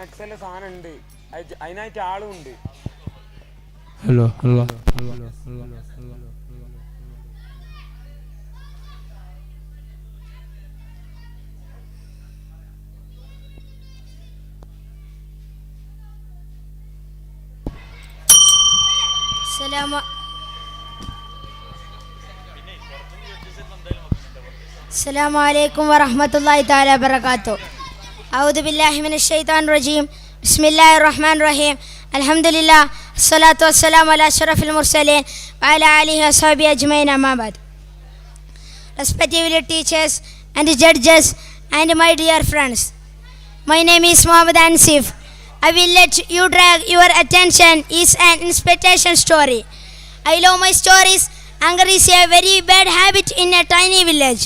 Excel സാധനം ഉണ്ട്, അതിനായിട്ട് ആളും ഉണ്ട്. Hello hello السلام عليكم ورحمة الله تعالى وبركاته. أعوذ بالله من الشيطان الرجيم. بسم الله الرحمن الرحيم. الحمد لله الصلاة والسلام على أشرف المرسلين وعلى آله وصحبه أجمعين. أما بعد. Respected teachers and judges and my dear friends, my name is Mohammed Ansif. I will let you drag your attention is an inspiration story. I love my stories. Anger is a very bad habit in a tiny village.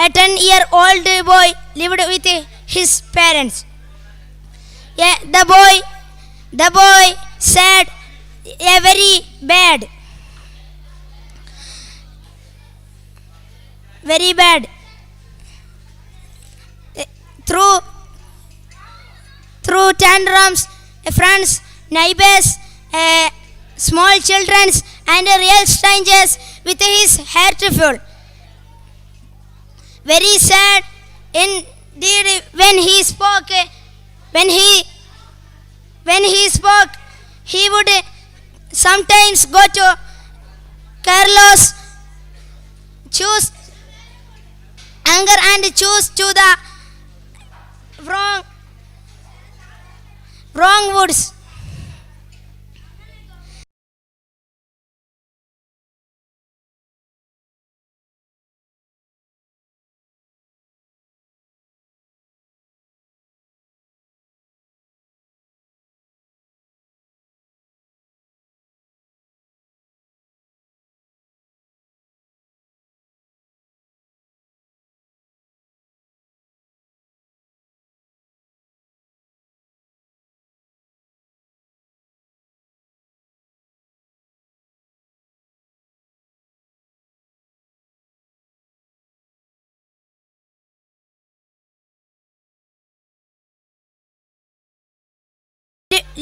A 10-year-old boy lived with his parents. Yeah, the boy said a very bad. Through tantrums, friends, neighbors, small children, and real strangers with his heart full. Very sad indeed when he spoke. He would sometimes go to careless, choose anger and choose to the wrong woods.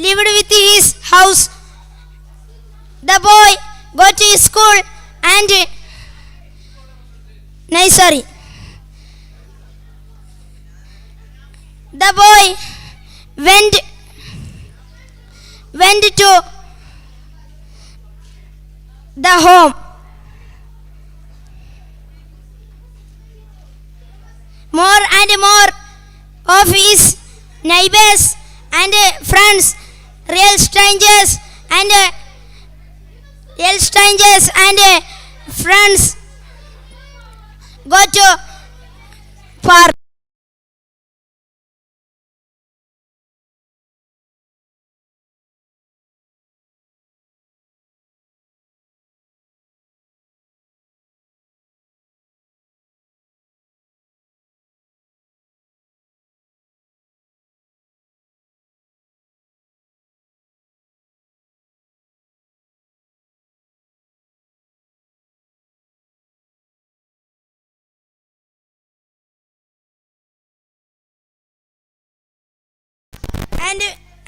Lived with his house. The boy go to school and nursery. The boy went to the home. More and more of his neighbors and friends, real strangers and friends go to park.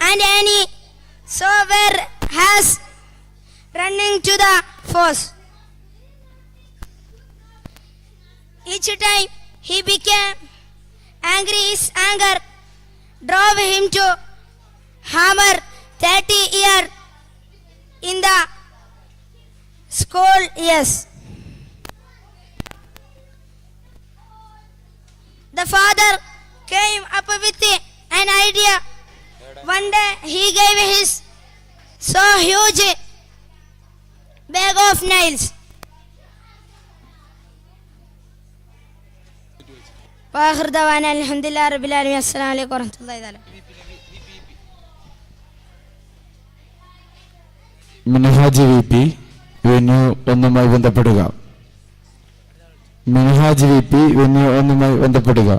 And Annie saw where has running to the force. Each time he became angry, his anger drove him to hammer 30 years in the school years. The father came up with an idea. One day he gave his so huge bag of nails. وآخر دعوانا الحمد لله رب العالمين. السلام عليكم ورحمة الله تعالى. മിനഹാജ് V P venue ഒന്നുമായി ബന്ധപ്പെടുക.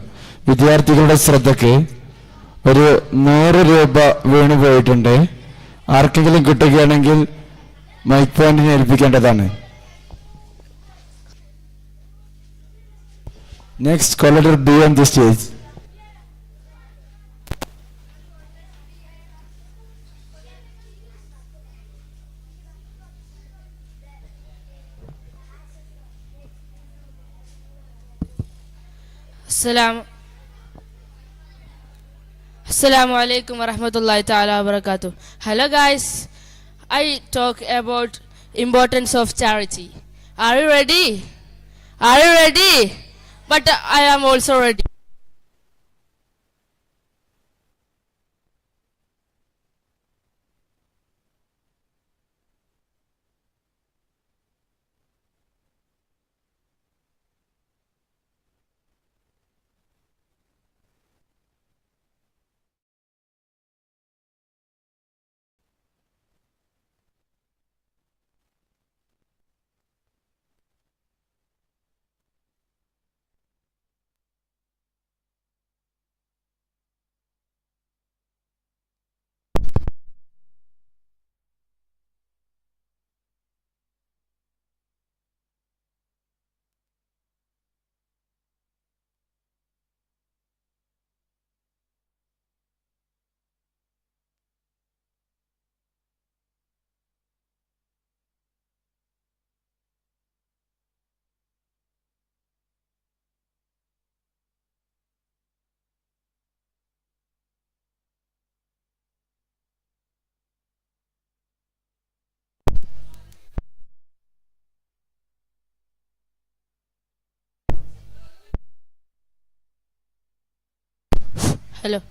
വിദ്യാർത്ഥികളുടെ ശ്രദ്ധയ്ക്ക് ഒരു 100 രൂപ വീണു പോയിട്ടുണ്ട്. ആർക്കെങ്കിലും കിട്ടുകയാണെങ്കിൽ mic പോയിന്റിനെ ഏൽപ്പിക്കേണ്ടതാണ്. Next, caller B on the stage. Assalamu alaikum wa rahmatullahi ta'ala wa barakatuh. Hello guys, I talk about importance of charity. Are you ready? Are you ready? But I am also ready. Hello.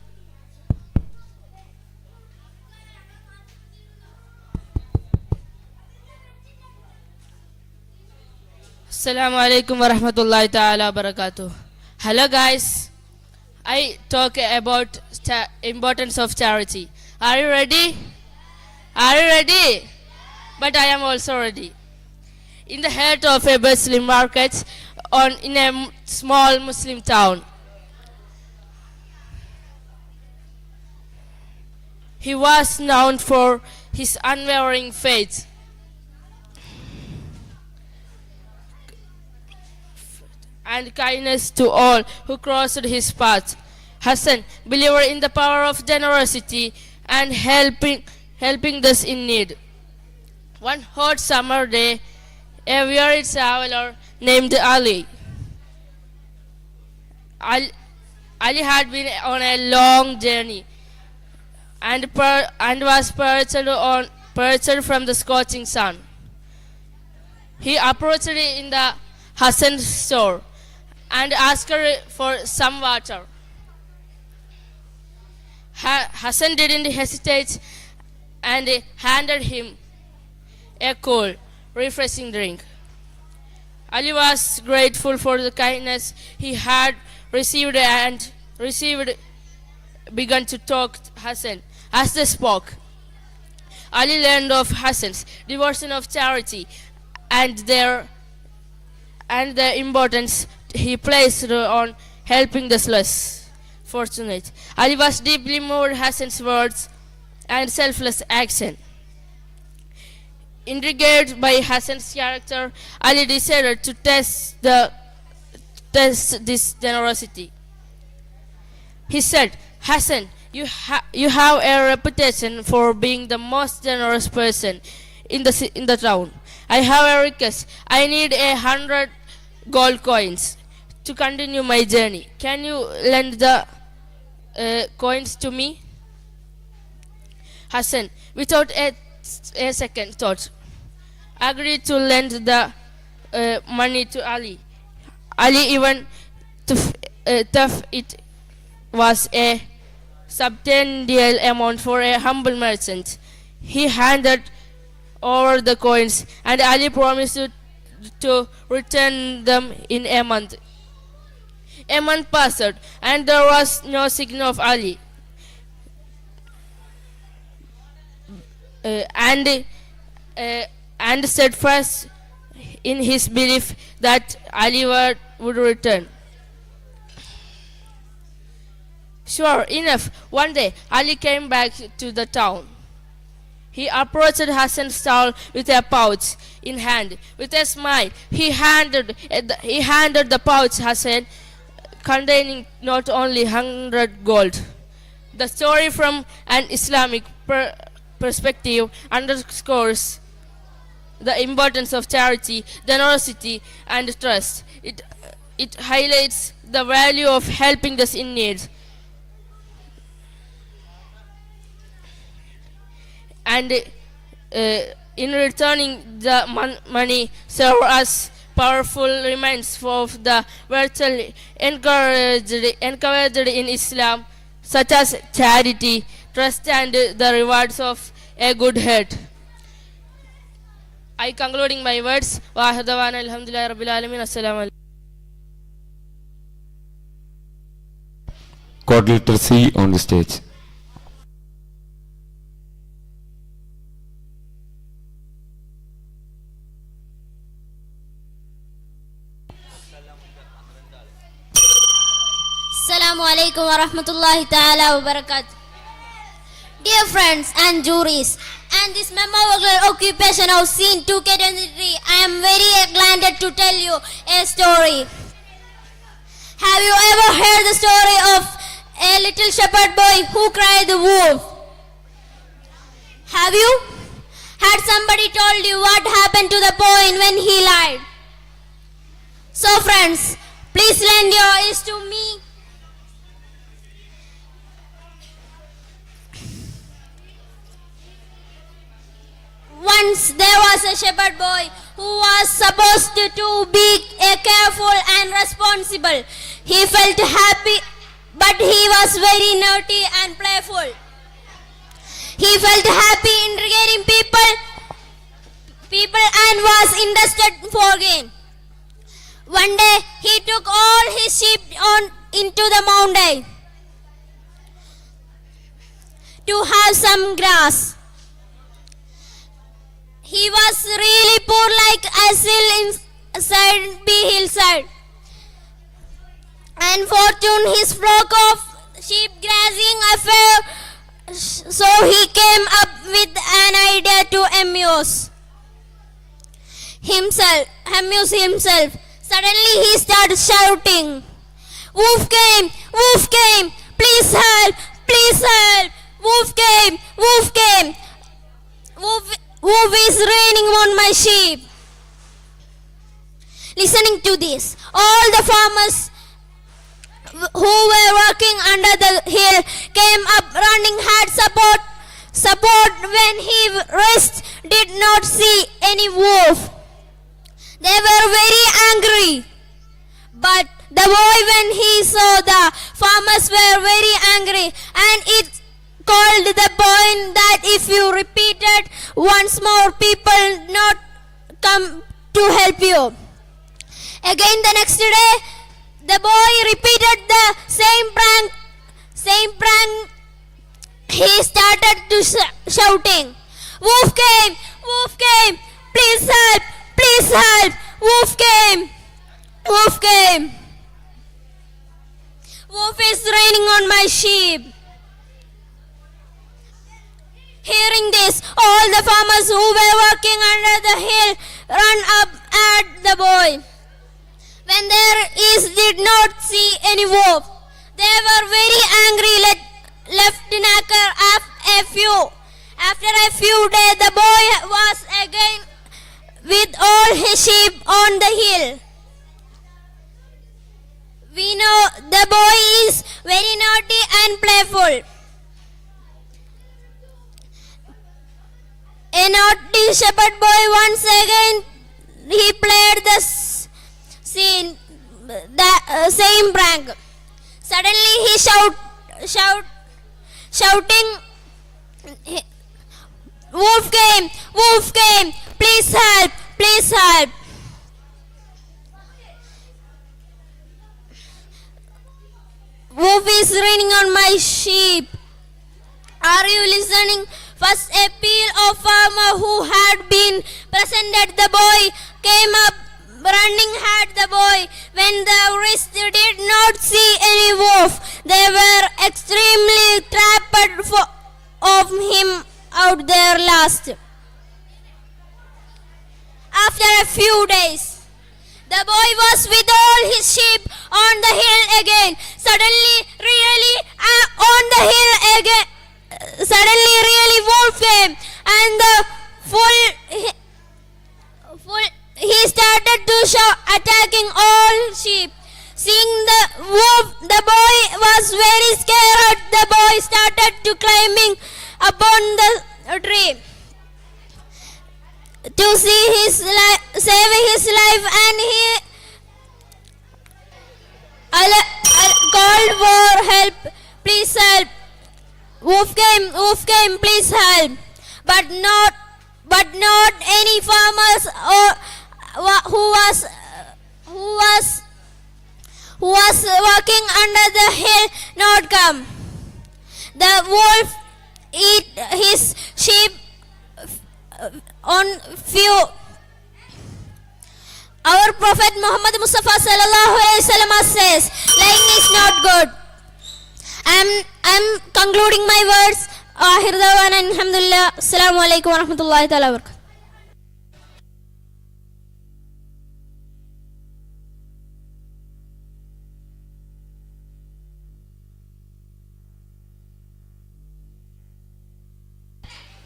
Assalamu alaikum wa rahmatullahi ta'ala wa barakatuh. Hello guys, I talk about importance of charity. Are you ready? Are you ready? But I am also ready. In the heart of a bustling market in a small Muslim town, he was known for his unwavering faith and kindness to all who crossed his path. Hassan, believer in the power of generosity and helping those in need. One hot summer day, a weary traveler named Ali had been on a long journey and was perched from the scorching sun. He approached in the Hassan's store and asked her for some water. Hassan didn't hesitate and handed him a cool, refreshing drink. Ali was grateful for the kindness he had received and began to talk to Hassan. As they spoke, Ali learned of Hassan's devotion of charity and the importance he placed on helping the less fortunate. Ali was deeply moved by Hassan's words and selfless action. Intrigued by Hassan's character, Ali decided to test this generosity. He said, "Hassan, you have a reputation for being the most generous person in the town. I have a request. I need 100 gold coins to continue my journey. Can you lend the coins to me?" Hassan, without a second thought, agreed to lend the money to Ali. Ali even thought it was a substantial amount for a humble merchant. He handed over the coins and Ali promised to return them in a month. A month passed and there was no signal of Ali. And steadfast in his belief that Ali would return. Sure enough, one day Ali came back to the town. He approached Hassan's stall with a pouch in hand. With a smile, he handed the pouch Hassan, containing not only 100 gold. The story from an Islamic perspective underscores the importance of charity, generosity, and trust. It highlights the value of helping those in need. And in returning the money serve as powerful reminders of the virtue encouraged in Islam, such as charity, trust, and the rewards of a good heart. I concluding my words. Wa ahdawana alhamdulillahi rabbil alamin. Assalamu alaikum. Code letter C on the stage. Assalamu alaikum wa rahmatullahi ta'ala wa barakatuh. Dear friends and juries, and this memorable occupation of scene 2K23, I am very glad to tell you a story. Have you ever heard the story of a little shepherd boy who cried the wolf? Have you? Had somebody told you what happened to the boy when he lied? So friends, please lend your ears to me. Once there was a shepherd boy who was supposed to be careful and responsible. He felt happy, but he was very naughty and playful. He felt happy in regaling people and was interested for gain. One day he took all his sheep into the mountain to have some grass. He was really poor, like a sill inside the hillside. And fortune his flock of sheep grazing affair, so he came up with an idea to amuse himself. Suddenly he started shouting, "Wolf came, please help, wolf came, wolf is raining on my sheep." Listening to this, all the farmers who were working under the hill came up running, had support when he rest did not see any wolf. They were very angry. But the boy, when he saw the farmers were very angry, and it called the boy that if you repeated once more, people not come to help you. Again the next day, the boy repeated the same prank. He started to shouting, wolf came, please help, wolf came, wolf is raining on my sheep. Hearing this, all the farmers who were working under the hill ran up at the boy. When did not see any wolf, they were very angry. After a few days, the boy was again with all his sheep on the hill. We know the boy is very naughty and playful. A naughty shepherd boy once again he played the same prank. Suddenly he shouting, wolf came, please help. Wolf is raining on my sheep. Are you listening? First a peal of farmer who had been present, the boy came up running at the boy. When the rest did not see any wolf, they were extremely trapped of him out there last. After a few days, the boy was with all his sheep on the hill again. Suddenly, wolf came, and he started to attacking all sheep. Seeing the wolf, the boy was very scared. The boy started to climbing upon the tree to see his saving his life, and he called for help. Please help. Wolf came, please help. But not any farmers or who was walking under the hill not come. The wolf eat his sheep on few. Our Prophet Muhammad Mustafa sallallahu alaihi wasallam says, lying is not good. I'm concluding my words. Akhir dawana alhamdulillah. Assalamu alaikum wa rahmatullahi ta'ala wa barakatuh.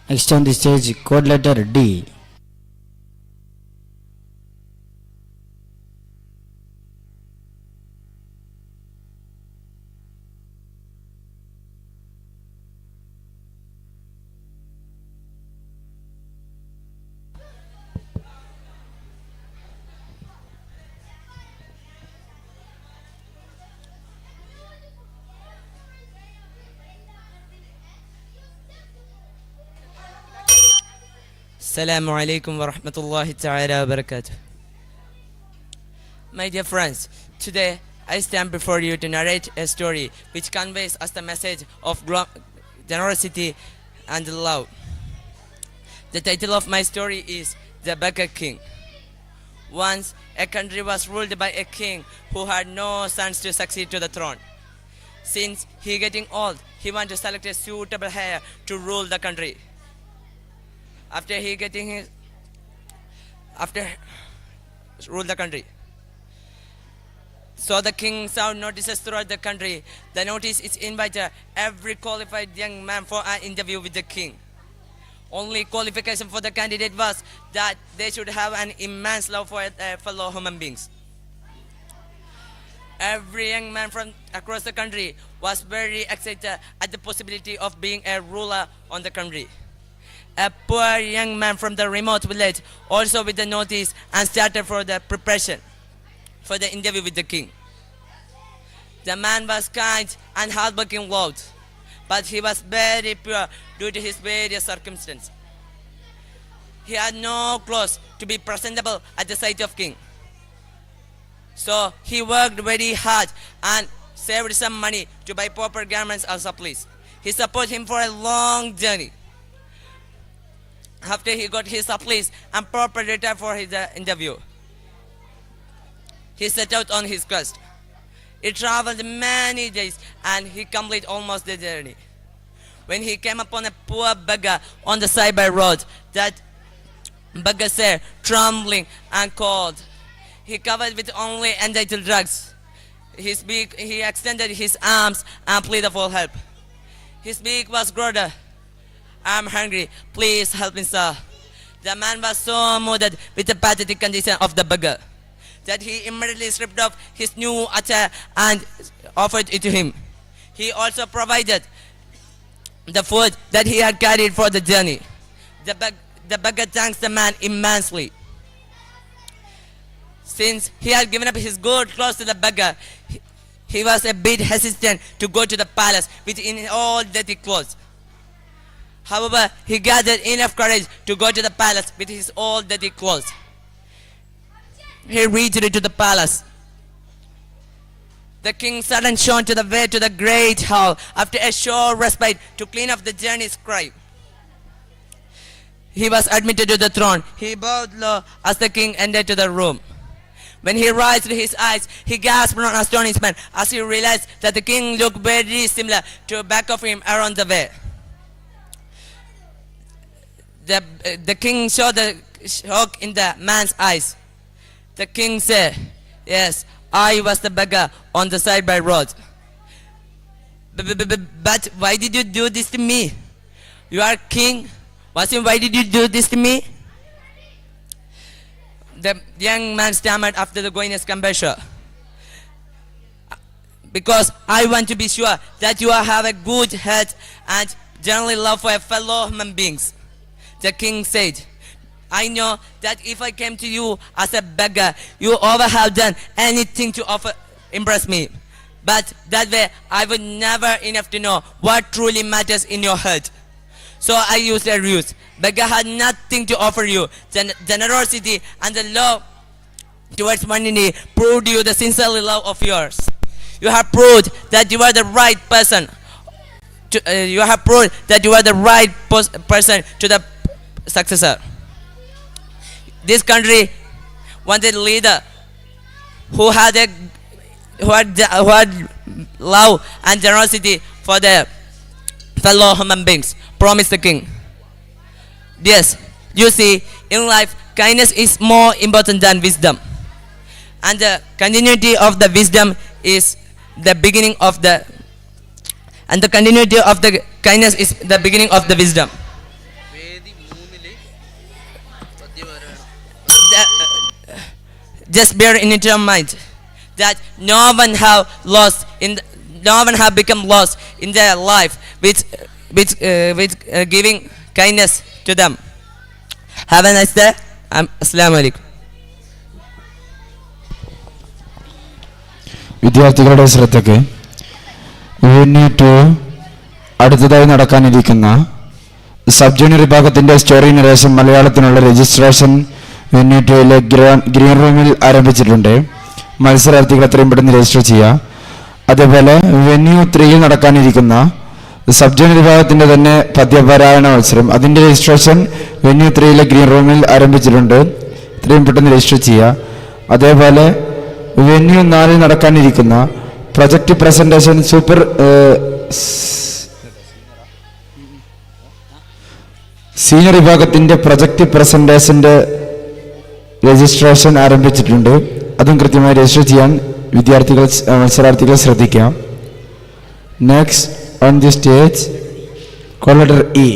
Next on the stage, code letter D. Assalamu alaikum wa rahmatullahi ta'ala wa barakatuh. My dear friends, today I stand before you to narrate a story which conveys us the message of generosity and love. The title of my story is The Beggar King. Once a country was ruled by a king who had no sons to succeed to the throne. Since he getting old, he wanted to select a suitable heir to rule the country. After rule the country. So the king served notices throughout the country. The notice is invited every qualified young man for an interview with the king. Only qualification for the candidate was that they should have an immense love for their fellow human beings. Every young man from across the country was very excited at the possibility of being a ruler on the country. A poor young man from the remote village also with the notice and started for the preparation for the interview with the king. The man was kind and hardworking lord, but he was very poor due to his various circumstances. He had no clothes to be presentable at the sight of king. So he worked very hard and saved some money to buy proper garments or supplies. He supported him for a long journey. After he got his supplies and proper data for his interview, he set out on his quest. He traveled many days and he completed almost the journey. When he came upon a poor beggar on the side by road, that beggar said, trembling and cold, he covered with only entitled drugs. He extended his arms and pleaded for help. His beak was groaning, I'm hungry, please help me, sir. The man was so moved with the pathetic condition of the beggar that he immediately stripped off his new attire and offered it to him. He also provided the food that he had carried for the journey. The beggar thanks the man immensely. Since he had given up his good clothes to the beggar, he was a bit hesitant to go to the palace within all dirty clothes. However, he gathered enough courage to go to the palace with his old dirty clothes. He reached to the palace. The king suddenly shone to the way to the great hall after a short respite to clean up the journey's crime. He was admitted to the throne. He bowed low as the king entered to the room. When he raised his eyes, he gasped in astonishment as he realized that the king looked very similar to the back of him around the way. The king saw the shock in the man's eyes. The king said, yes, I was the beggar on the side by road. But why did you do this to me? You are king. Why did you do this to me? The young man stammered after the going his composure. because I want to be sure that you have a good heart and generally love for your fellow human beings. The king said, I know that if I came to you as a beggar, you ever have done anything to offer impress me. But that way, I would never enough to know what truly matters in your heart. So I used a ruse. Beggar had nothing to offer you. Generosity and the love towards money proved you the sincere love of yours. You have proved that you are the right person. You have proved that you are the right person to the successor. This country wanted a leader who had love and generosity for their fellow human beings. Promised the king. Yes, you see, in life, kindness is more important than wisdom. And the continuity of the wisdom is the beginning of the, and the continuity of the kindness is the beginning of the wisdom. Just bear in your mind that no one have become lost in their life with giving kindness to them. Have a nice day. Assalamu alaikum. വിദ്യാർത്ഥികളുടെ ശ്രദ്ധയ്ക്ക് unit 2 അടുത്തതായി നടക്കാനിരിക്കുന്ന sub junior വിഭാഗത്തിൻ്റെ story narration മലയാളത്തിനുള്ള registration unit 2 green റൂമിൽ ആരംഭിച്ചിട്ടുണ്ട്. മത്സരാർത്ഥികൾ എത്രയും പെട്ടെന്ന് രജിസ്റ്റർ ചെയ്യുക. അതേപോലെ വെന്യൂ 3 നടക്കാനിരിക്കുന്ന സബ് ജൂനിയർ വിഭാഗത്തിൻ്റെ തന്നെ പദ്യപാരായണ മത്സരം, അതിൻ്റെ രജിസ്ട്രേഷൻ വെന്യൂ 3 ഗ്രീൻ റൂമിൽ ആരംഭിച്ചിട്ടുണ്ട്. എത്രയും പെട്ടെന്ന് രജിസ്റ്റർ ചെയ്യുക. അതേപോലെ വെന്യൂ 4 നടക്കാനിരിക്കുന്ന പ്രൊജക്റ്റ് പ്രസൻറ്റേഷൻ സീനിയർ വിഭാഗത്തിൻ്റെ പ്രൊജക്റ്റ് പ്രസൻറ്റേഷൻ്റെ രജിസ്ട്രേഷൻ ആരംഭിച്ചിട്ടുണ്ട്. അതും കൃത്യമായി രജിസ്റ്റർ ചെയ്യാൻ മത്സരാർത്ഥികൾ ശ്രദ്ധിക്കാം. Next on the stage call letter E.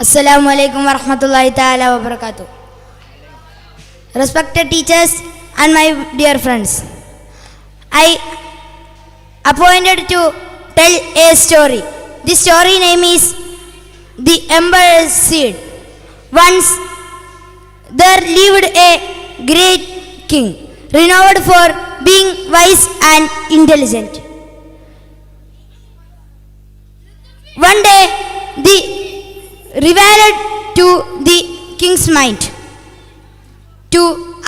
Assalamu alaikum wa rahmatullahi ta'ala wa barakatuh. Respected teachers and my dear friends, I appointed to tell a story. The story name is The Emperor's Seed. Once there lived a great king, renowned for being wise and intelligent. One day, the revealed to the king's mind to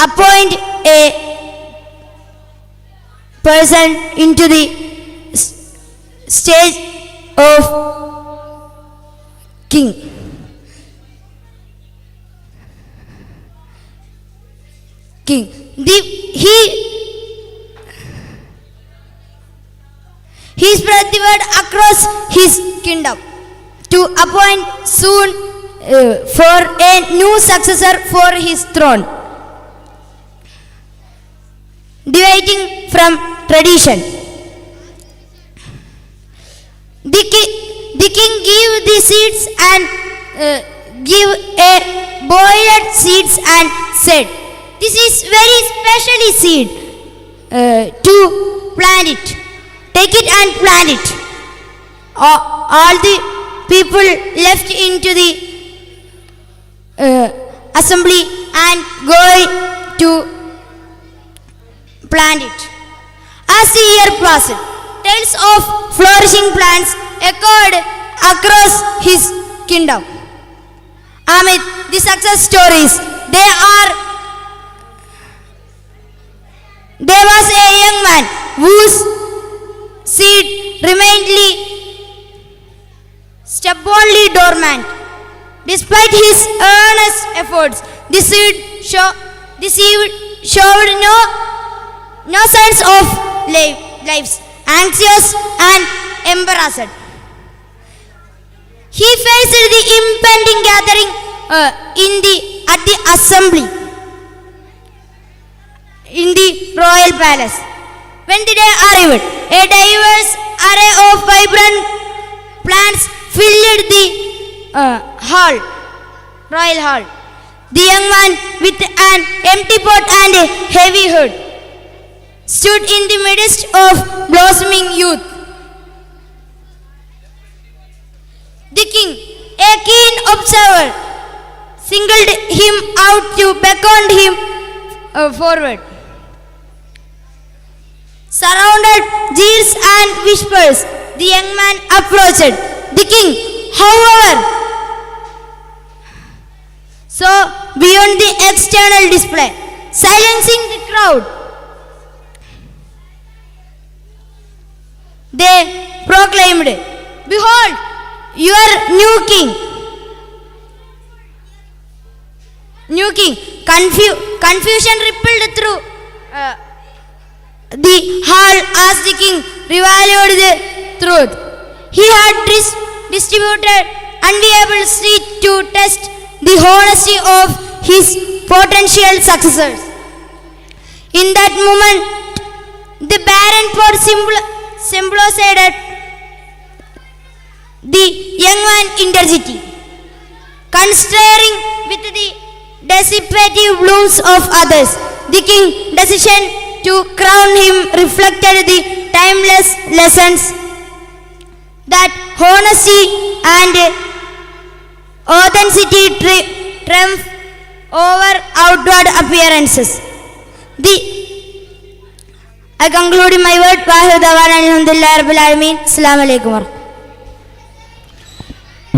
appoint a person into the stage of king. He spread the word across his kingdom to appoint soon for a new successor for his throne. Deviating from tradition, the king gave the seeds and give a boiled seeds and said, "This is very specially seed to plant it. Take it and plant it." All the people left into the assembly and going to plant it. As the year passed, tales of flourishing plants echoed across his kingdom. Amid the success stories, there was a young man whose seed remained stubbornly dormant. Despite his earnest efforts, the seed showed no signs of life. Anxious and embarrassed, he faced the impending gathering at the assembly. In palace. When the day arrived, a diverse array of vibrant plants filled the royal hall. The young man with an empty pot and a heavy hood stood in the midst of blossoming youth. The king, a keen observer, singled him out to beckoned him forward. Surrounded jeers and whispers, the young man approached. The king, however, saw beyond the external display, silencing the crowd. They proclaimed, "Behold, your new king." Confusion rippled through the hall as the king revealed the truth. He had distributed unbearable street to test the honesty of his potential successors. In that moment, the barren pot symbolized the young man's integrity. Constraring with the dissipative blooms of others, the king's decision to crown him reflected the timeless lessons that honesty and authenticity triumph over outward appearances. I conclude my word. Alhamdulillah Rabbil Alameen. Assalamu alaikum.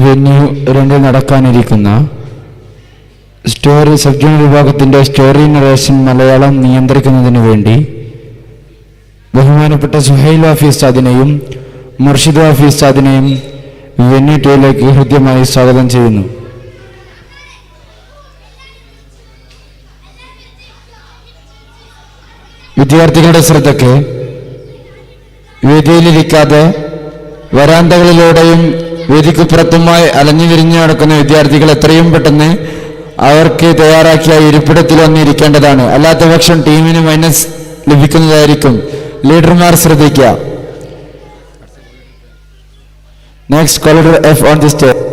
Venue 2 നടക്കാനിരിക്കുന്ന story sub junior വിഭാഗത്തിൻ്റെ story narration Malayalam നിയന്ത്രിക്കുന്നതിന് വേണ്ടി ബഹുമാനപ്പെട്ട Suhail Wafy ഉസ്താദിനെയും Murshid Wafy ഉസ്താദിനെയും venue 2ലേക്ക് ഹൃദ്യമായി സ്വാഗതം ചെയ്യുന്നു. വിദ്യാർത്ഥികളുടെ ശ്രദ്ധയ്ക്ക് വേദിയിലിരിക്കാതെ വരാന്തകളിലൂടെയും വേദിക്കുപുറത്തുമായി അലഞ്ഞു തിരിഞ്ഞു നടക്കുന്ന വിദ്യാർത്ഥികൾ എത്രയും പെട്ടെന്ന് അവർക്ക് തയ്യാറാക്കിയ ഇരിപ്പിടത്തിൽ വന്നിരിക്കേണ്ടതാണ്. അല്ലാത്ത പക്ഷം ടീമിന് മൈനസ് ലഭിക്കുന്നതായിരിക്കും. ലീഡർമാർ ശ്രദ്ധിക്കുക. Next collar F on the stage.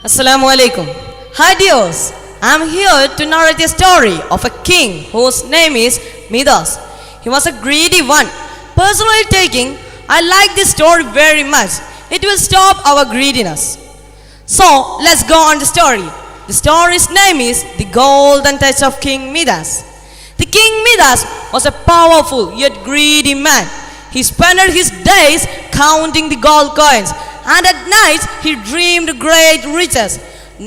Assalamu alaikum. Hi dears, I am here to narrate a story of a king whose name is Midas. He was a greedy one. Personally taking, I like this story very much. It will stop our greediness. So, let's go on the story. The story's name is The Golden Touch of King Midas. The King Midas was a powerful yet greedy man. He spent his days counting the gold coins, and at night he dreamed great riches.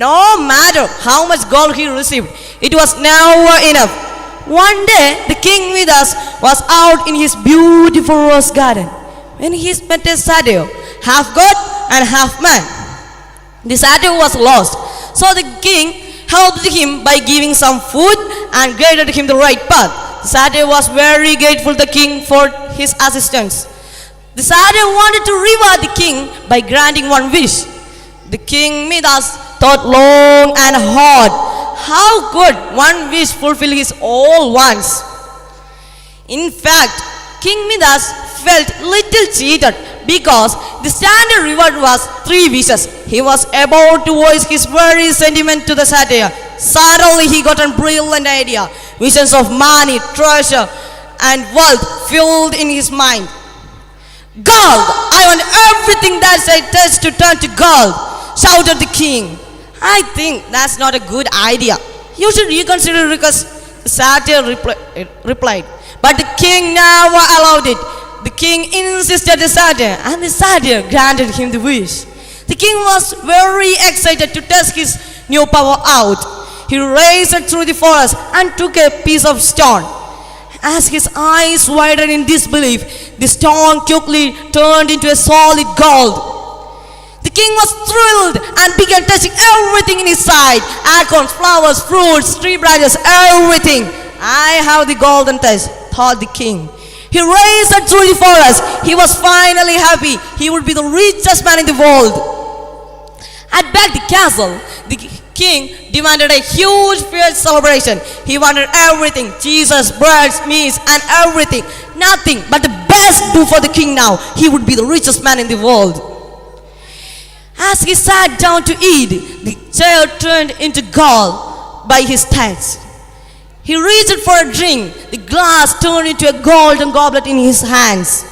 No matter how much gold he received, it was never enough. One day, the King Midas was out in his beautiful rose garden when he met a satyr, half god and half man. The satyr was lost, so the king helped him by giving some food and guided him the right path. The satyr was very grateful to the king for his assistance. The satyr wanted to reward the king by granting one wish. The King Midas thought long and hard. How could one wish fulfill his all wants? In fact, King Midas felt little cheated because the standard reward was 3 wishes. He was about to voice his very sentiment to the satyr. Suddenly he got a brilliant idea. Visions of money, treasure and wealth filled in his mind. "Gold! I want everything that I touch to turn to gold!" shouted the king. "I think that's not a good idea. You should reconsider," because the satyr replied. But the king never allowed it. The king insisted the satyr, and the satyr granted him the wish. The king was very excited to test his new power out. He raced through the forest and took a piece of stone. As his eyes widened in disbelief, the stone quickly turned into a solid gold. The king was thrilled and began touching everything in his sight: acorns, flowers, fruits, tree branches, everything. "I have the golden touch," thought the king. He raised a truly for us. He was finally happy. He would be the richest man in the world. At back the castle, the king demanded a huge feast celebration. He wanted everything, cheeses, breads, meats, and everything. Nothing but the best do for the king now. He would be the richest man in the world. As he sat down to eat, the chair turned into gold by his touch. He reached for a drink. The glass turned into a golden goblet in his hands.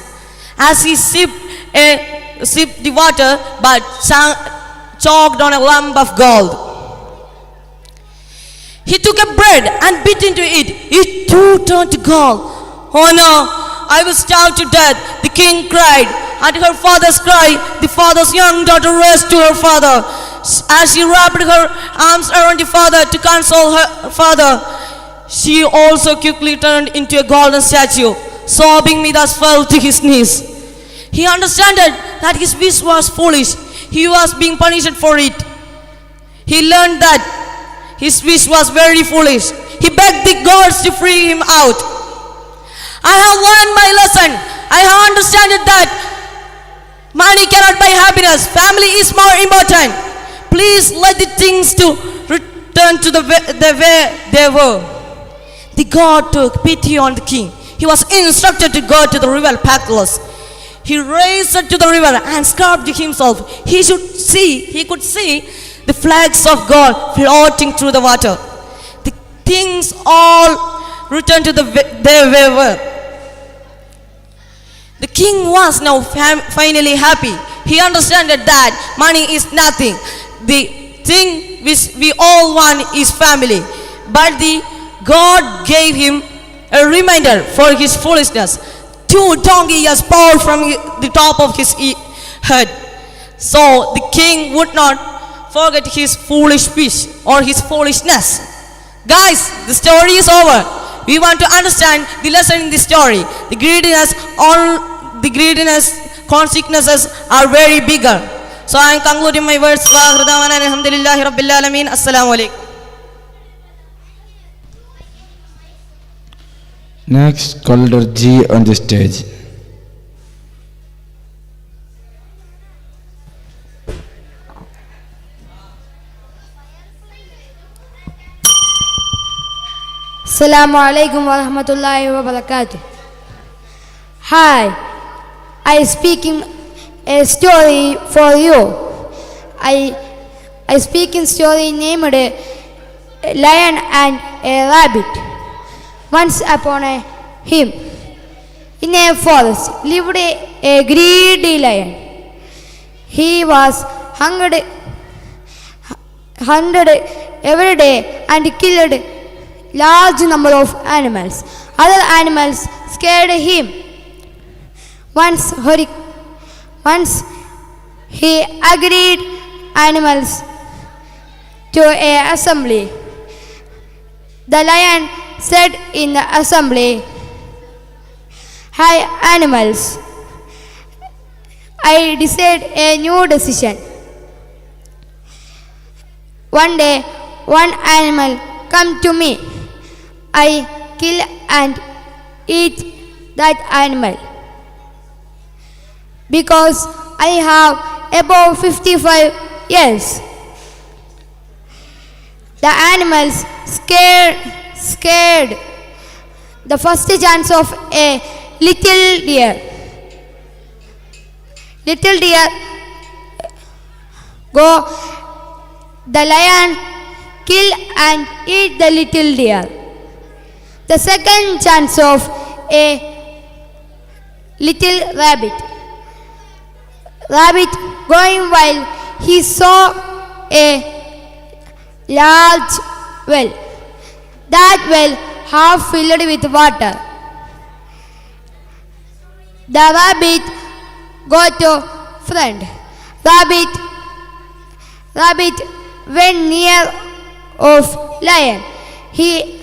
As he sipped the water, but choked on a lump of gold. He took a bread and bit into it. It too turned to gold. Oh no, I will starve to death, the king cried. At her father's cry, the father's young daughter raced to her father. As she wrapped her arms around the father to console her father, she also quickly turned into a golden statue. Sobbing, Midas fell to his knees. He understood that his wish was foolish. He was being punished for it. He learned that his wish was very foolish. He begged the gods to free him out. I have learned my lesson. I have understood that money cannot buy happiness. Family is more important. Please let the things to return to the way they were. The god took pity on the king. He was instructed to go to the river Pathless. He raced to the river and scrubbed himself. He could see the flags of God floating through the water. The things all returned to their way were. The king was now finally happy. He understood that money is nothing. The thing which we all want is family. But the God gave him a reminder for his foolishness. 2 donkey ears poured from the top of his head. So the king would not forget his foolish wish or his foolishness. Guys, the story is over. We want to understand the lesson in this story. The greediness consequences are very bigger. So I am concluding my words. Alhamdulillahi Rabbil Alameen. Assalamu alaikum. Next, caller G on the stage. Assalamu alaikum wa rahmatullahi wa barakatuh. Hi, I speaking a story for you. I speaking story named a lion and a rabbit. Once upon a him in a forest lived a greedy lion. He was hunted every day and killed large number of animals. Other animals scared him. Once he agreed animals to an assembly. The lion said in the assembly, "Hi animals, I decided a new decision. One day, one animal come to me. I kill and eat that animal. Because I have above 55 years. The animals scared the first chance of a little deer. Little deer go, the lion kill and eat the little deer. The second chance of a little rabbit. Rabbit going while he saw a large well. That well half filled with water. The rabbit got to friend. Rabbit went near of lion. He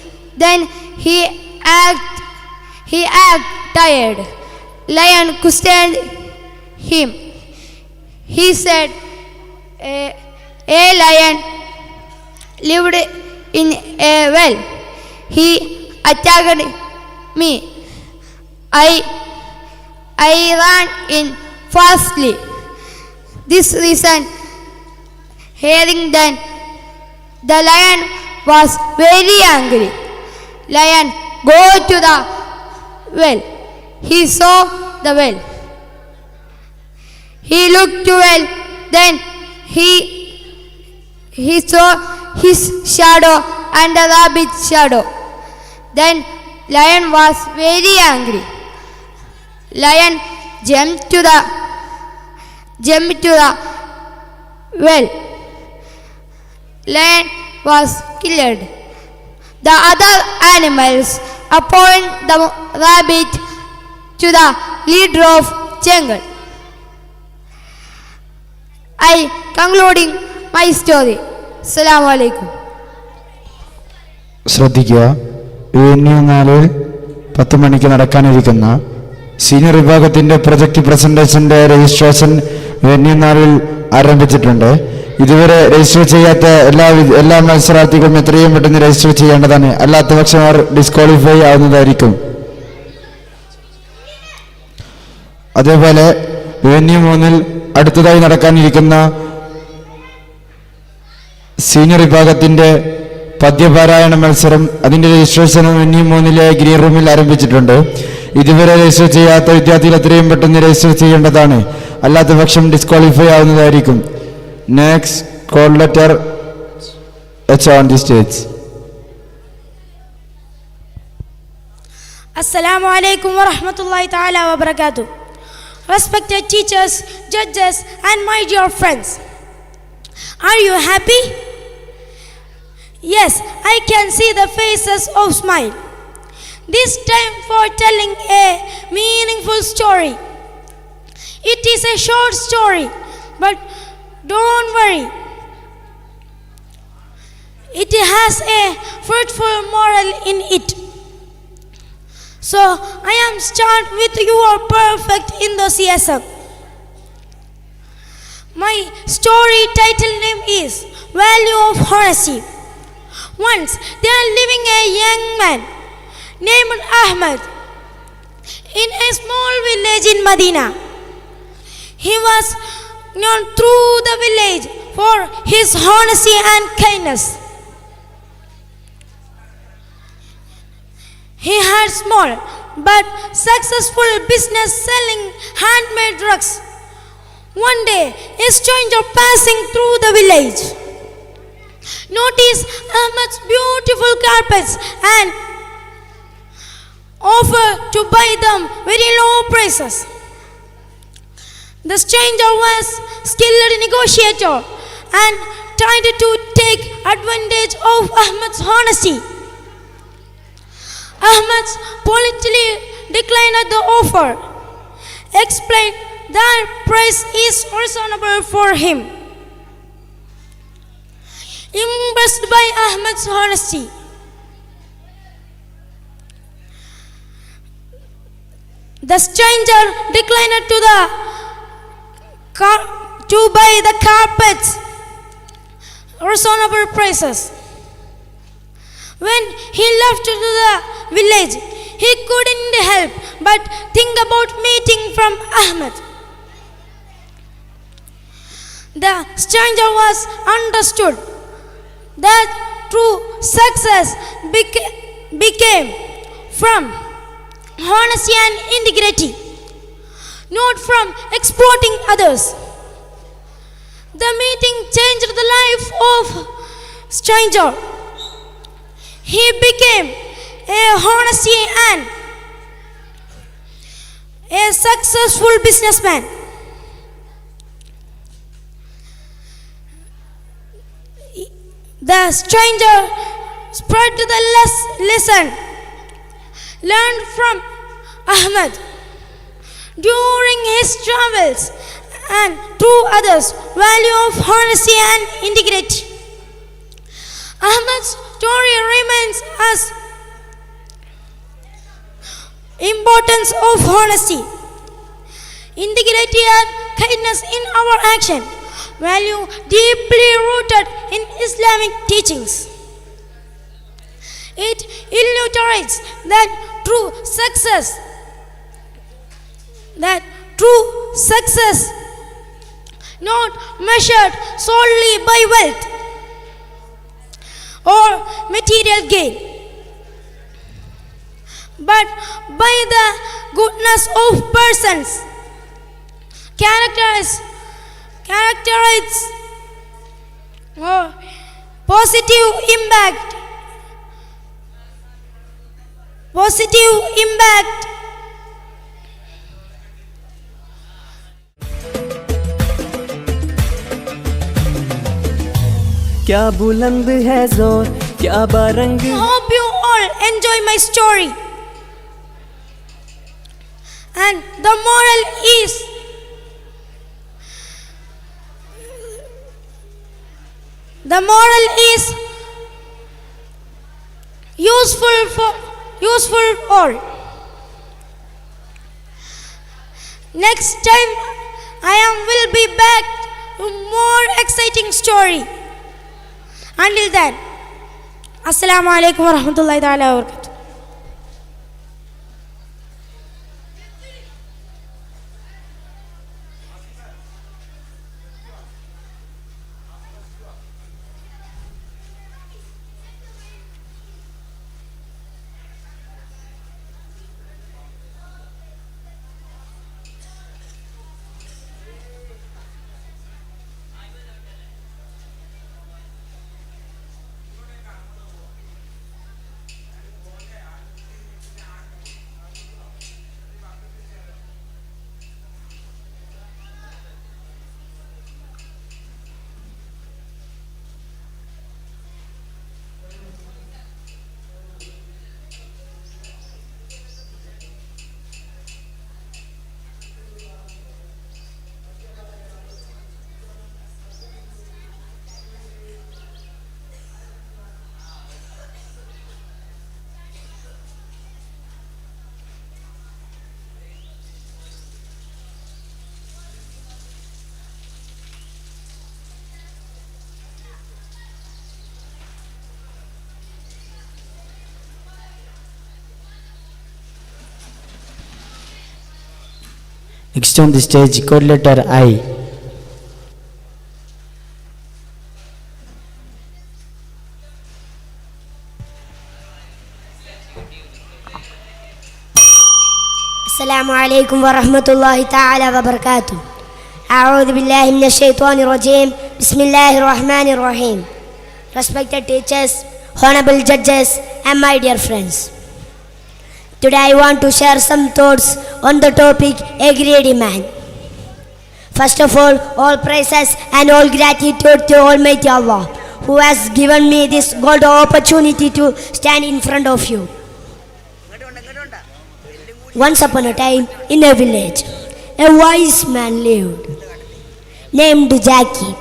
act tired. Lion could stand him. He said, a lion lived in a well. He attacked me. I ran in fastly. This reason, hearing then, the lion was very angry. Lion, go to the well. He saw the well. He looked to well, then he saw his shadow and the rabbit's shadow. Then lion was very angry. Lion jumped to the well. Lion was killed. The other animals appoint the rabbit to the leader of jungle. I concluding my story. Assalamu alaikum. ശ്രദ്ധിക്കുക, ഇനി 10 മണിക്ക് നടക്കാനിരിക്കുന്ന senior വിഭാഗത്തിന്റെ project പ്രസന്റേഷന്റെ registration venue നാളിൽ ആരംഭിച്ചിട്ടുണ്ട്. ഇതുവരെ register ചെയ്യാത്ത എല്ലാ മത്സരാർത്ഥികളും എത്രയും പെട്ടെന്ന് രജിസ്റ്റർ ചെയ്യേണ്ടതാണ്. അല്ലാത്ത പക്ഷം അവർ ഡിസ്ക്വാളിഫൈ ആവുന്നതായിരിക്കും. അതേപോലെ വെന്യൂ 3 അടുത്തതായി നടക്കാനിരിക്കുന്ന സീനിയർ വിഭാഗത്തിന്റെ പദ്യപാരായണ മത്സരം, അതിന്റെ രജിസ്ട്രേഷൻ വെന്യൂ 3 ഗ്രീൻ റൂമിൽ ആരംഭിച്ചിട്ടുണ്ട്. ഇതുവരെ രജിസ്റ്റർ ചെയ്യാത്ത വിദ്യാർത്ഥികൾ എത്രയും പെട്ടെന്ന് രജിസ്റ്റർ ചെയ്യേണ്ടതാണ്. അല്ലാത്ത പക്ഷം ഡിസ്ക്വാളിഫൈ ആവുന്നതായിരിക്കും. Next call letter on the stage. Assalamu alaikum wa rahmatullahi ta'ala wa barakatuh. Respected teachers, judges and my dear friends. Are you happy? Yes, I can see the faces of smile. This time for telling a meaningful story. It is a short story, but don't worry. It has a fruitful moral in it. So I am start with your perfect enthusiasm. My story title name is Value of Honesty. Once there living a young man named Ahmed in a small village in Medina. He was known through the village for his honesty and kindness. He had small but successful business selling handmade drugs. One day, a stranger passing through the village noticed Ahmed's beautiful carpets and offered to buy them very low prices. The stranger was skilled negotiator and tried to take advantage of Ahmed's honesty. Ahmed politely declined the offer, explained that price is reasonable for him. Impressed by Ahmed's honesty, the stranger declined to buy the carpets reasonable prices. When he left to the village, he couldn't help but think about meeting from Ahmed. The stranger was understood that true success became from honesty and integrity, not from exploiting others. The meeting changed the life of stranger. He became a honesty and a successful businessman. The stranger spread the lesson learned from Ahmed during his travels and to others value of honesty and integrity. Ahmed's story reminds us importance of honesty, integrity and kindness in our action, value deeply rooted in Islamic teachings. It illustrates that true success that true success not measured solely by wealth or material gain, but by the goodness of persons, characterize positive impact क्या बुलंद है जोर क्या Barang. Hope you all enjoy my story. And the moral is useful for all. Next time will be back to more exciting story. Until then, Assalamu alaikum wa rahmatullahi ta'ala wa barakatuh. Next on the stage, code letter I. السلام عليكم ورحمة الله تعالى وبركاته. أعوذ بالله من الشيطان الرجيم. بسم الله الرحمن الرحيم. Respected teachers, honorable judges, and my dear friends. Today I want to share some thoughts on the topic, a greedy man. First of all praises and all gratitude to Almighty Allah, who has given me this golden opportunity to stand in front of you. Once upon a time, in a village, a wise man lived, named Jackie.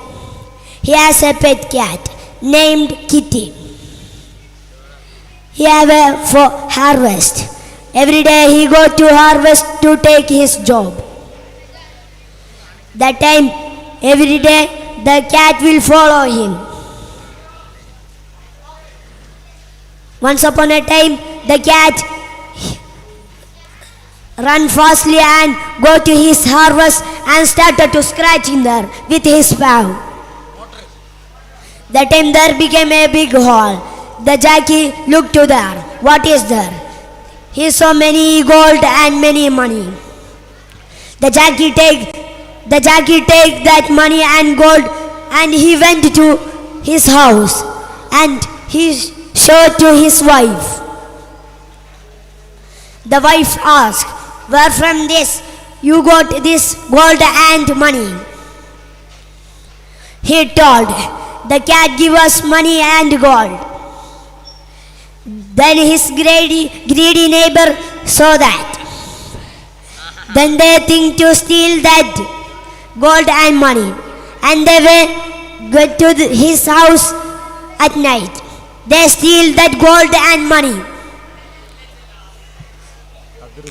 He has a pet cat named Kitty. He have a for harvest. Every day he go to harvest to take his job. That time, every day the cat will follow him. Once upon a time, the cat ran fastly and go to his harvest and started to scratch in there with his paw. That time there became a big hole. The Jackie looked to there. What is there? He saw many gold and many money. The Jackie take that money and gold and he went to his house and he showed to his wife. The wife asked, "Where from this you got this gold and money?" He told, "The cat gave us money and gold." Then his greedy neighbor saw that. Then they think to steal that gold and money. And they go to his house at night. They steal that gold and money.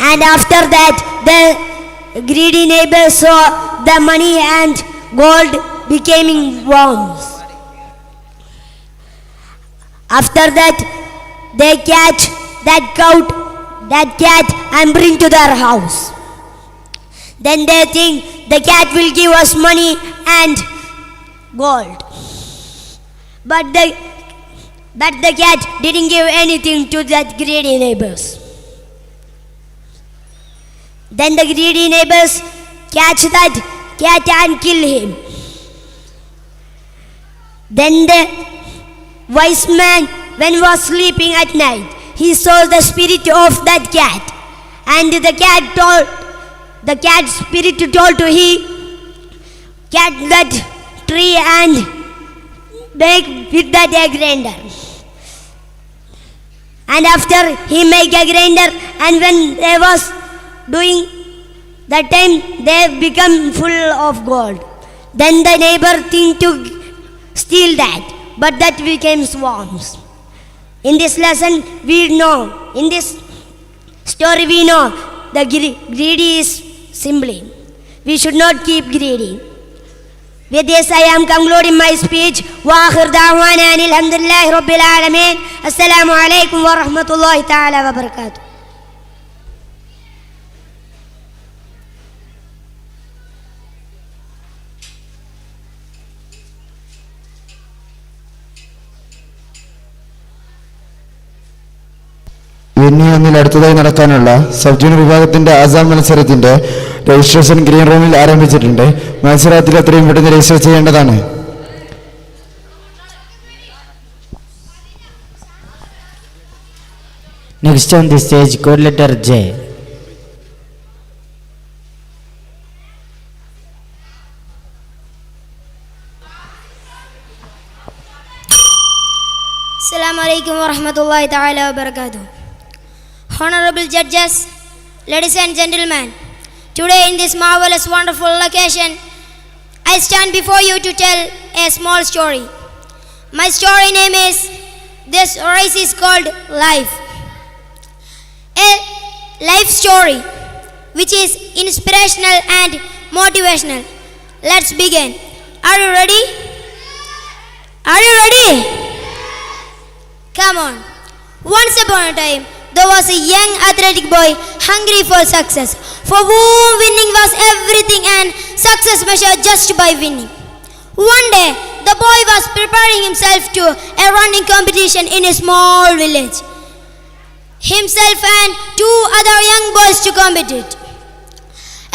And after that, the greedy neighbor saw the money and gold becoming worms. After that, they catch that cat and bring to their house. Then they think the cat will give us money and gold. But the cat didn't give anything to that greedy neighbors. Then the greedy neighbors catch that cat and kill him. Then the wise man, when he was sleeping at night, he saw the spirit of that cat. And the cat spirit told to him, cat that tree and make with that a grinder. And after he make a grinder, and when they was doing that time, they become full of gold. Then the neighbor think to steal that, but that became swarms. In this lesson we know, in this story we know, the greedy is simply, we should not keep greedy. With this I am concluding my speech. Wa akhir da'wana alhamdulillahi rabbil alamin. Assalamu alaikum wa rahmatullahi ta'ala wa barakatuh. ഒന്നിൽ അടുത്തതായി നടക്കാനുള്ള sub junior വിഭാഗത്തിന്റെ ആസാം മത്സരത്തിന്റെ registration green റൂമിൽ ആരംഭിച്ചിട്ടുണ്ട്. മത്സരത്തിൽ എത്രയും പെട്ടെന്ന് രജിസ്റ്റർ ചെയ്യേണ്ടതാണ്. Next on the stage, code letter J. Assalamu alaikum wa rahmatullahi ta'ala wa barakatuh. Honorable judges, ladies and gentlemen, today in this marvelous, wonderful occasion, I stand before you to tell a small story. My story name is, this race is called Life. A life story which is inspirational and motivational. Let's begin. Are you ready? Are you ready? Come on. Once upon a time, there was a young athletic boy hungry for success, for whom winning was everything and success measured just by winning. One day, the boy was preparing himself to a running competition in a small village. Himself and two other young boys to compete.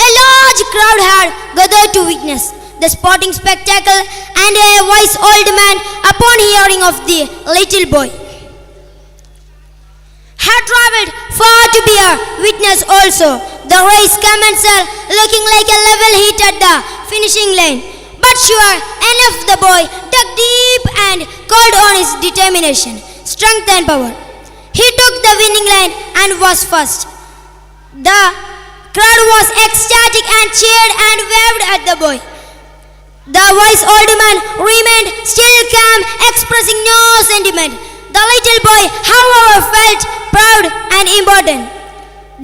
A large crowd had gathered to witness the sporting spectacle, and a wise old man, upon hearing of the little boy, had travelled far to bear witness also. The race commencer looking like a level heat at the finishing line. But sure enough, the boy dug deep and called on his determination, strength and power. He took the winning line and was first. The crowd was ecstatic and cheered and waved at the boy. The wise old man remained still calm, expressing no sentiment. The little boy, however, felt proud and important.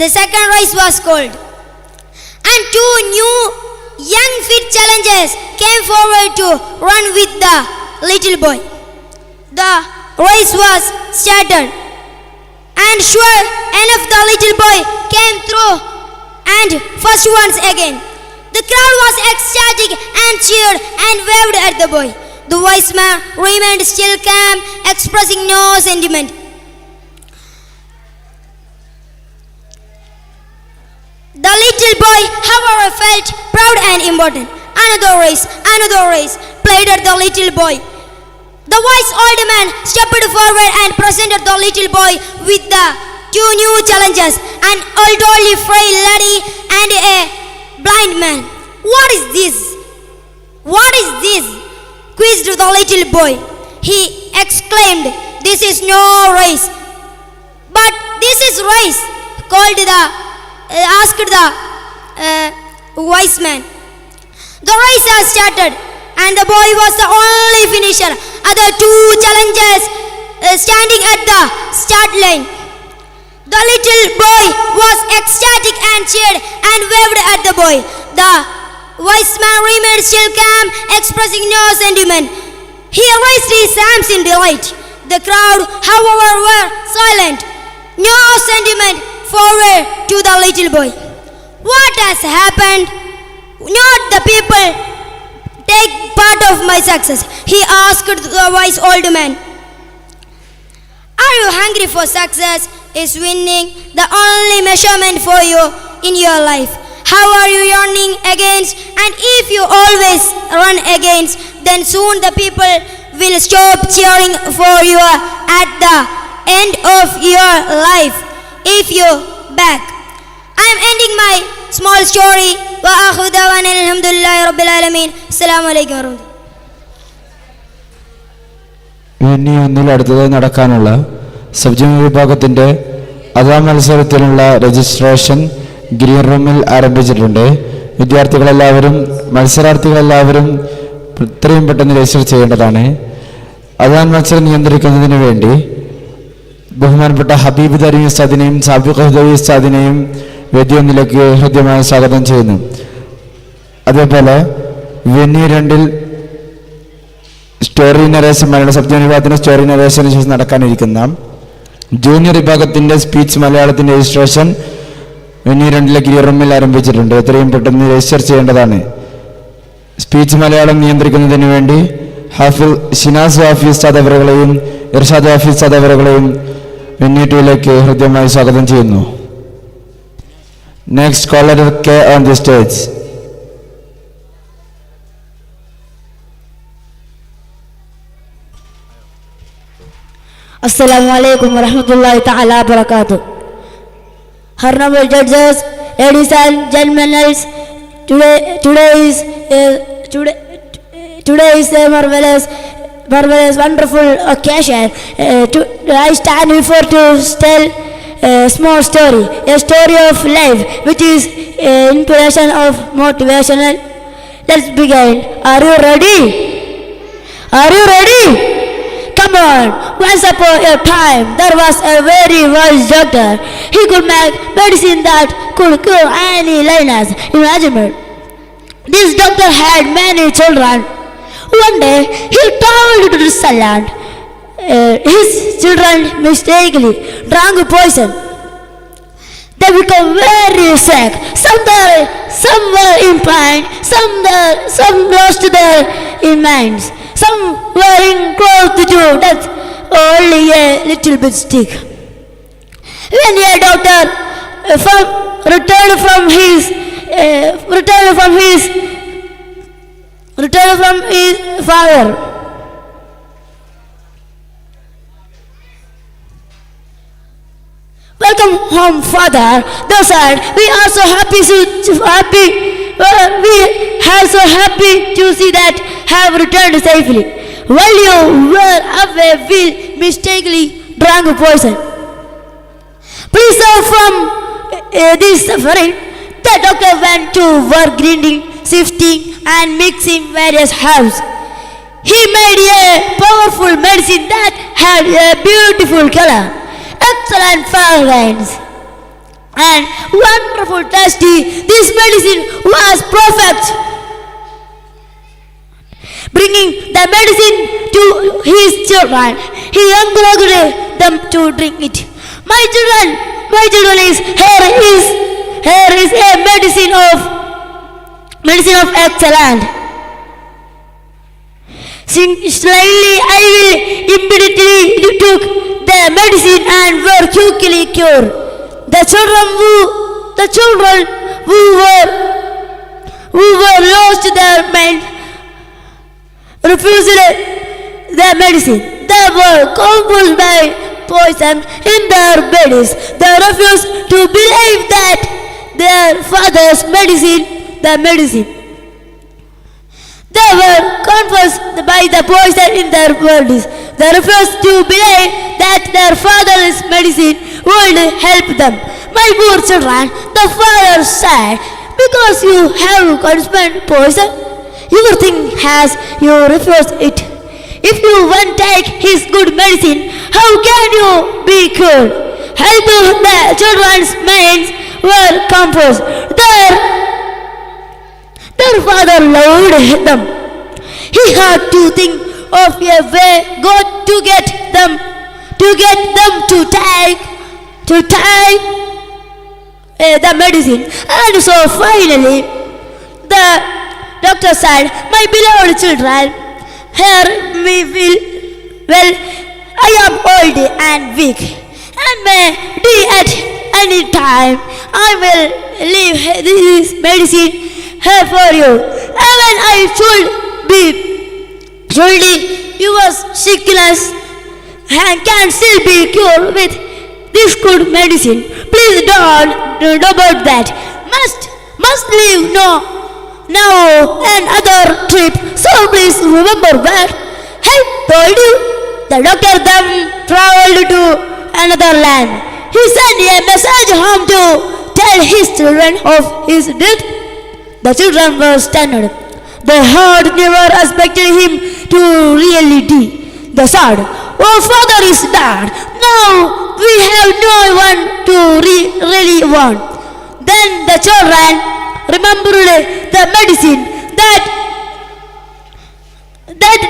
The second race was called, and two new young fit challengers came forward to run with the little boy. The race was started, and sure enough, the little boy came through and first once again. The crowd was ecstatic and cheered and waved at the boy. The wise man remained still calm, expressing no sentiment. The little boy, however, felt proud and important. Another race played at the little boy. The wise old man stepped forward and presented the little boy with the two new challenges, an elderly frail lady and a blind man. What is this? What is this? Quizzed the little boy. He exclaimed, "This is no race." "But this is race," asked the wise man. The race has started, and the boy was the only finisher. Other two challengers standing at the start line. The little boy was ecstatic and cheered and waved at the boy. The wise man remained still calm, expressing no sentiment. He raised his hands in delight. The crowd, however, were silent. No sentiment forward to the little boy. What has happened? Not the people take part of my success. He asked the wise old man. Are you hungry for success? Is winning the only measurement for you in your life? How are you yearning against? And if you always run against, then soon the people will stop cheering for you at the end of your life. If you back. I am ending my small story. Wa akhiru da'wana alhamdulillahi rabbil alamin. Assalamu alaikum warahmatullahi. ഇനി ഒന്നിൽ അടുത്തതായി നടക്കാനുള്ള sub junior വിഭാഗത്തിൻ്റെ അതാം മത്സരത്തിനുള്ള registration green റൂമിൽ ആരംഭിച്ചിട്ടുണ്ട്. മത്സരാർത്ഥികളെല്ലാവരും എത്രയും പെട്ടെന്ന് register ചെയ്യേണ്ടതാണ്. അതാം മത്സരം നിയന്ത്രിക്കുന്നതിന് വേണ്ടി ബഹുമാനപ്പെട്ട ഹബീബ് തരീം ഉസ്താദിനെയും സാബിഖ് ഹുദവി ഉസ്താദിനെയും വേദി ഒന്നിലേക്ക് ഹൃദ്യമായി സ്വാഗതം ചെയ്യുന്നു. അതേപോലെ വെന്യൂ 2-ൽ സ്റ്റോറി നരേഷൻ സബ് ജൂനിയർ വിഭാഗത്തിൻ്റെ സ്റ്റോറി നരേഷന് ശേഷം നടക്കാനിരിക്കുന്ന ജൂനിയർ വിഭാഗത്തിൻ്റെ സ്പീച്ച് മലയാളത്തിൻ്റെ രജിസ്ട്രേഷൻ വെന്യൂ 2-ലെ ഗ്രീൻ റൂമിൽ ആരംഭിച്ചിട്ടുണ്ട്. എത്രയും പെട്ടെന്ന് രജിസ്റ്റർ ചെയ്യേണ്ടതാണ്. സ്പീച്ച് മലയാളം നിയന്ത്രിക്കുന്നതിന് വേണ്ടി ഷിനാസ് വാഫി ഉസ്താദ് അവറുകളെയും ഇർഷാദ് വാഫി ഉസ്താദ് അവറുകളെയും വെന്യൂ 2-ലേക്ക് ഹൃദ്യമായി സ്വാഗതം ചെയ്യുന്നു. Next collar K on the stage. Assalamu alaikum wa rahmatullahi ta'ala wa barakatuh. Honorable judges, ladies and gentlemen, today is a marvelous, wonderful occasion. I stand before to tell a small story, a story of life, which is inspiration of motivational. Let's begin. Are you ready? Are you ready? Come on. Once upon a time, there was a very wise doctor. He could make medicine that could cure any illness imaginable. This doctor had many children. One day, he traveled to Switzerland. His children mistakenly drank poison. They became very sick. Some were in pain. Some lost their minds. Some were in close to death. Only a little bit sick. When a doctor returned from his father, "Welcome home, father." They said, "We are so happy to see that have returned safely. While you were away, we mistakenly drank poison. Please suffer from this suffering." The doctor went to work grinding, sifting and mixing various herbs. He made a powerful medicine that had a beautiful color, excellent fragrance, and wonderful tasty. This medicine was perfect. Bringing the medicine to his children, he encouraged them to drink it. My children, here is a medicine of excellence. Slightly, I will immediately took the medicine and were quickly cured. The children who were lost their mind refused the medicine. They were compelled by poison in their bodies. They refused to believe that their father's medicine. They were confused by the poison in their bodies. They refused to believe that their father's medicine would help them. My poor children, the father said, "Because you have consumed poison, everything has you refuse it. If you won't take his good medicine, how can you be cured?" Help the children's minds were confused. Their father loved them. He had to think of a way God to get them to take the medicine. And so finally, the doctor said, "My beloved children, here we will, well, I am old and weak, and may die at any time. I will leave this medicine here for you. Even I should be surely your sickness and can still be cured with this good medicine. Please don't do about that. Must leave now another trip. So please remember that I told you." The doctor then traveled to another land. He sent a message home to tell his children of his death. The children were stunned. They had never expected him to really die. They said, "Our father is dead. Now we have no one to really want." Then the children remembered the medicine that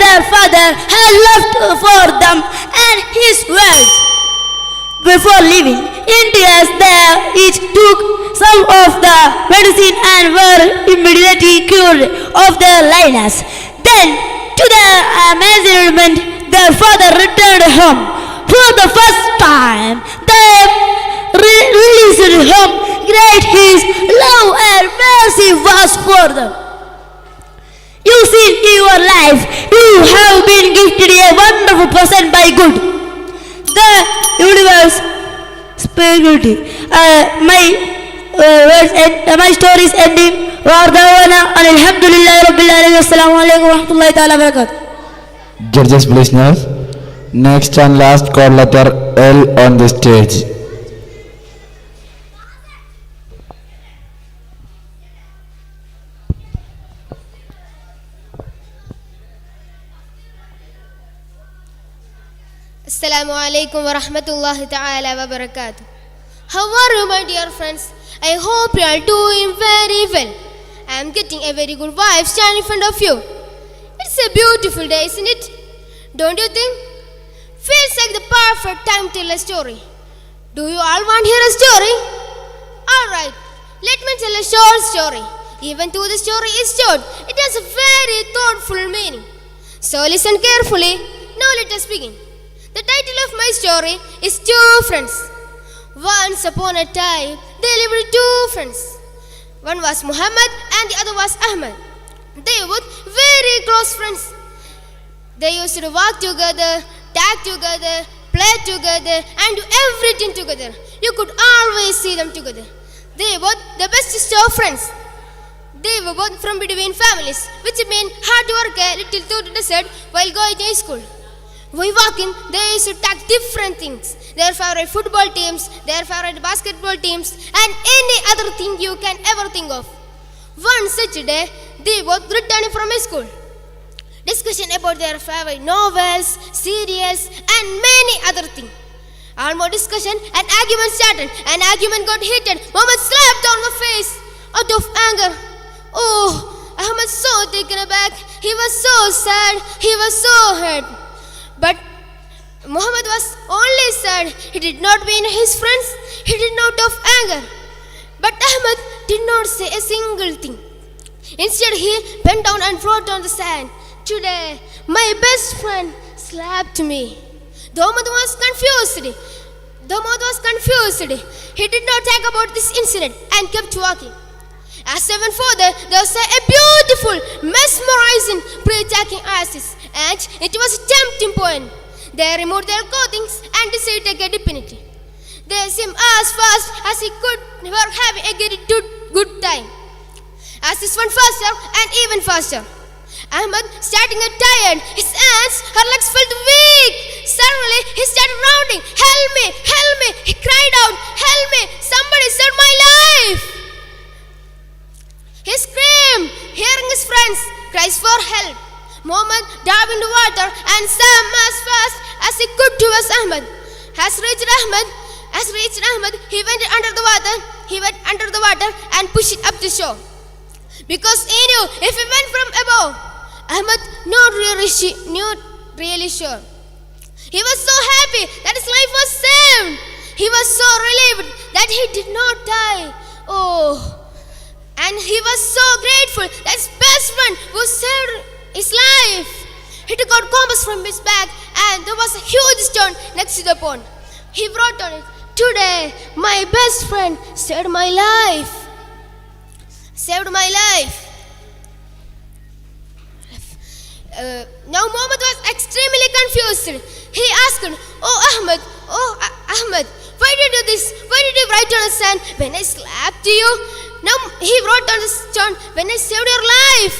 their father had left for them and his wealth. Before leaving, in tears they each took some of the medicine and were immediately cured of their illness. Then, to their amazement, their father returned home. For the first time, they released him. Great his love and mercy was for them. You see, in your life, you have been gifted a wonderful person by good. The universe, spirituality. My story is ending. Alhamdulillah Rabbil Alamin. Assalamu alaikum wa rahmatullahi ta'ala wa barakatuh. Judges, please now. Next and last call letter L on the stage. Assalamu alaikum wa rahmatullahi ta'ala wa barakatuh. How are you, my dear friends? I hope you are doing very well. I am getting a very good wife standing in front of you. It's a beautiful day, isn't it? Don't you think? Feels like the perfect time to tell a story. Do you all want to hear a story? Alright, let me tell a short story. Even though the story is short, it has a very thoughtful meaning. So listen carefully. Now let us begin. The title of my story is Two Friends. Once upon a time, there lived two friends. One was Muhammad and the other was Ahmad. They were very close friends. They used to walk together, tag together, play together, and do everything together. You could always see them together. They were the bestest of friends. They were both from between families, which meant hard work a little through the desert while going to school. While walking, they used to tag different things. Their favorite football teams, their favorite basketball teams, and any other thing you can ever think of. One such day, they both returned from school. Discussion about their favorite novels, serials, and many other things. Almost discussion, an argument started. An argument got heated. Muhammad slapped on my face out of anger. Oh, Ahmad so taken aback. He was so sad. He was so hurt. But Muhammad was only sad. He did not mean his friends. He did not of anger. But Ahmad did not say a single thing. Instead, he bent down and wrote on the sand, "Today, my best friend slapped me." Muhammad was confused. He did not talk about this incident and kept walking. As they went further, there was a beautiful, mesmerizing, breathtaking oasis, and it was a tempting point. They removed their clothing and decided to take a dip in it. They swam as fast as he could, were having a very good time. As he went faster and even faster, Ahmad starting to get tired. His hands, her legs felt weak. Suddenly, he started rounding. "Help me! Help me!" He cried out. "Help me! Somebody save my life!" He screamed, hearing his friends' cries for help. Muhammad dove into water and swam as fast as he could towards Ahmad. As reached Ahmad, he went under the water and pushed it up to shore. Because he knew if he went from above, Ahmad not really sure. He was so happy that his life was saved. He was so relieved that he did not die. Oh, and he was so grateful that his best friend who saved his life. He took out compass from his bag and there was a huge stone next to the pond. He wrote on it, "Today my best friend saved my life. Saved my life." Now Muhammad was extremely confused. He asked, "Oh Ahmed, why did you do this? Why did you write on the sand when I slapped you?" Now he wrote on the stone, "When I saved your life."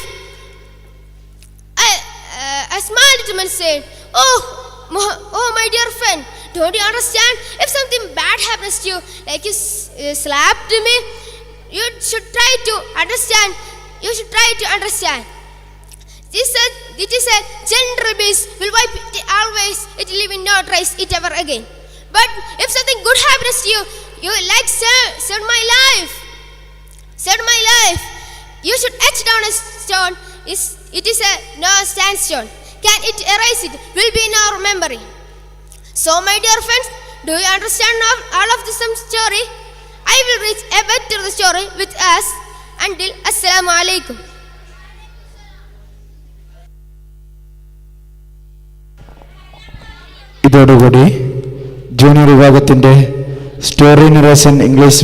A small little man said, "Oh my dear friend, don't you understand? If something bad happens to you, like you slapped me, you should try to understand. You should try to understand. It is a gentle beast, will wipe it always, it will even not rise it ever again. But if something good happens to you, you like saved my life. Saved my life. You should etch down a stone. It is a no sandstone. Can it erase it? Will be in our memory." So my dear friends, do you understand all of this story? I will reach a better story with us. Until Assalamu alaikum. ഇതോടുകൂടി junior വിഭാഗത്തിൻ്റെ story narration English